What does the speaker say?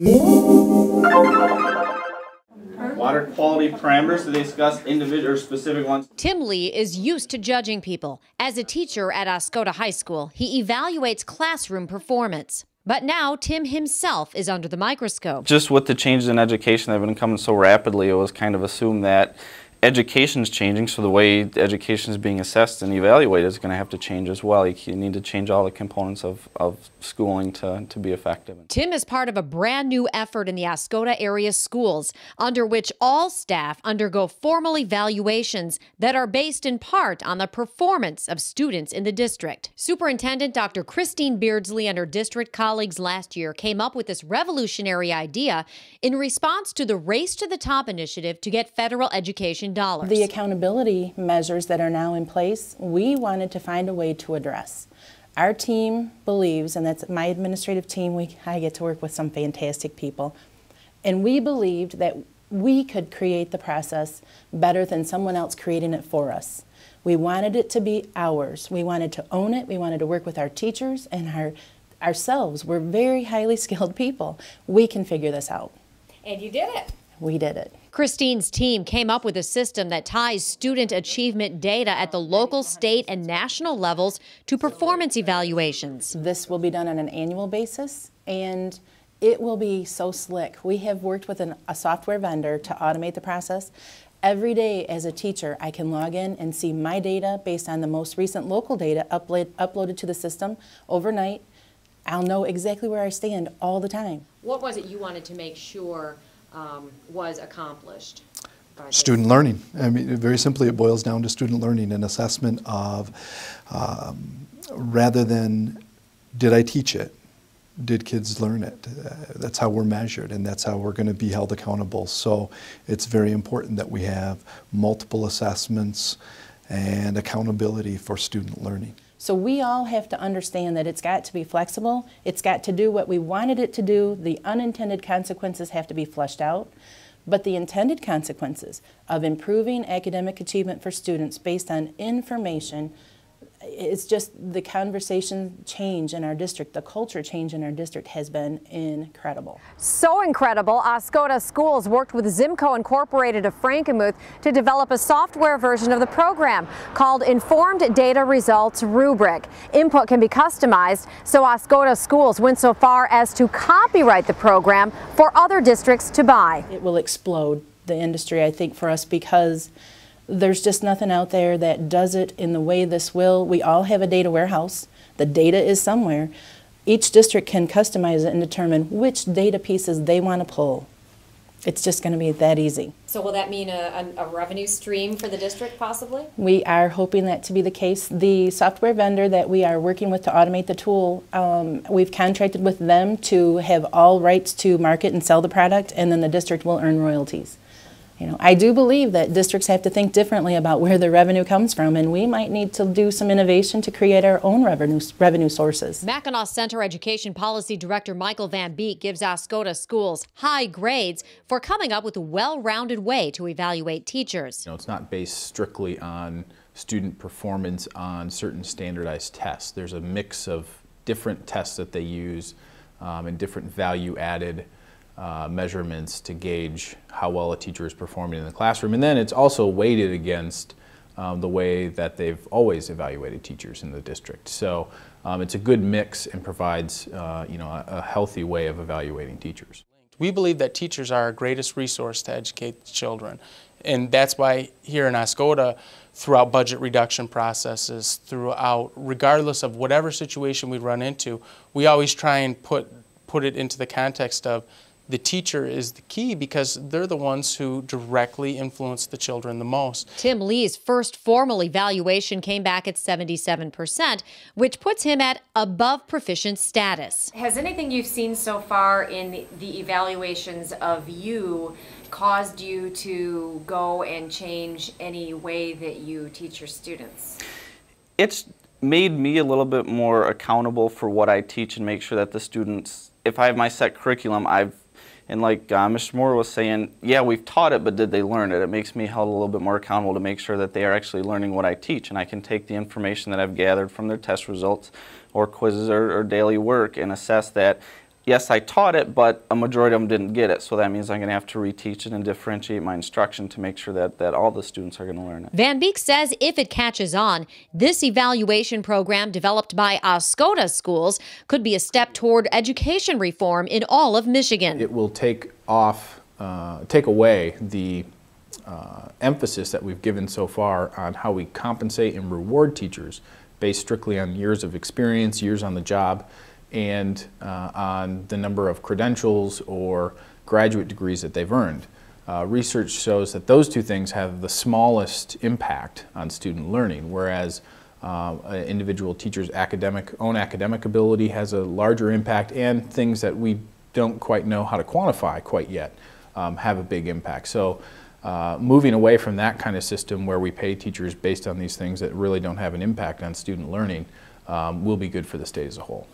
Water quality parameters, do they discuss individual or specific ones? Tim Lee is used to judging people. As a teacher at Oscoda High School, he evaluates classroom performance. But now Tim himself is under the microscope. Just with the changes in education that have been coming so rapidly, it was kind of assumed that education is changing, so the way education is being assessed and evaluated is going to have to change as well. You need to change all the components of schooling to be effective. Tim is part of a brand new effort in the Oscoda area schools, under which all staff undergo formal evaluations that are based in part on the performance of students in the district. Superintendent Dr. Christine Beardsley and her district colleagues last year came up with this revolutionary idea in response to the Race to the Top initiative to get federal education dollars. The accountability measures that are now in place, we wanted to find a way to address. Our team believes, and that's my administrative team, I get to work with some fantastic people, and we believed that we could create the process better than someone else creating it for us. We wanted it to be ours. We wanted to own it. We wanted to work with our teachers and ourselves. We're very highly skilled people. We can figure this out. And you did it. We did it. Christine's team came up with a system that ties student achievement data at the local, state, and national levels to performance evaluations. This will be done on an annual basis, and it will be so slick. We have worked with a software vendor to automate the process. Every day as a teacher, I can log in and see my data based on the most recent local data uploaded to the system overnight. I'll know exactly where I stand all the time. What was it you wanted to make sure was accomplished? Student learning. I mean, very simply, it boils down to student learning, an assessment of, rather than did I teach it, did kids learn it? That's how we're measured, and that's how we're going to be held accountable. So it's very important that we have multiple assessments and accountability for student learning. So we all have to understand that it's got to be flexible, it's got to do what we wanted it to do, the unintended consequences have to be flushed out, but the intended consequences of improving academic achievement for students based on information, it's just the conversation change in our district, the culture change in our district has been incredible. So incredible, Oscoda Schools worked with Zimco Incorporated of Frankenmuth to develop a software version of the program called Informed Data Results Rubric. Input can be customized, so Oscoda Schools went so far as to copyright the program for other districts to buy. It will explode the industry, I think, for us, because there's just nothing out there that does it in the way this will. We all have a data warehouse. The data is somewhere. Each district can customize it and determine which data pieces they want to pull. It's just going to be that easy. So will that mean a revenue stream for the district possibly? We are hoping that to be the case. The software vendor that we are working with to automate the tool, we've contracted with them to have all rights to market and sell the product, and then the district will earn royalties. You know, I do believe that districts have to think differently about where their revenue comes from, and we might need to do some innovation to create our own revenue sources. Mackinac Center Education Policy Director Michael Van Beek gives Oscoda Schools high grades for coming up with a well-rounded way to evaluate teachers. You know, it's not based strictly on student performance on certain standardized tests. There's a mix of different tests that they use and different value-added measurements to gauge how well a teacher is performing in the classroom. And then it's also weighted against the way that they've always evaluated teachers in the district. So it's a good mix and provides you know, a healthy way of evaluating teachers. We believe that teachers are our greatest resource to educate children. And that's why here in Oscoda, throughout budget reduction processes, throughout, regardless of whatever situation we run into, we always try and put it into the context of the teacher is the key, because they're the ones who directly influence the children the most. Tim Lee's first formal evaluation came back at 77%, which puts him at above proficient status. Has anything you've seen so far in the evaluations of you caused you to go and change any way that you teach your students? It's made me a little bit more accountable for what I teach and make sure that the students, if I have my set curriculum, and like Mr. Moore was saying, yeah, we've taught it, but did they learn it? It makes me held a little bit more accountable to make sure that they are actually learning what I teach, and I can take the information that I've gathered from their test results or quizzes or daily work and assess that, yes, I taught it, but a majority of them didn't get it. So that means I'm going to have to reteach it and differentiate my instruction to make sure that all the students are going to learn it. Van Beek says if it catches on, this evaluation program developed by Oscoda schools could be a step toward education reform in all of Michigan. It will take away the emphasis that we've given so far on how we compensate and reward teachers based strictly on years of experience, years on the job, and on the number of credentials or graduate degrees that they've earned. Research shows that those two things have the smallest impact on student learning, whereas an individual teacher's own academic ability has a larger impact, and things that we don't quite know how to quantify quite yet have a big impact. So moving away from that kind of system where we pay teachers based on these things that really don't have an impact on student learning will be good for the state as a whole.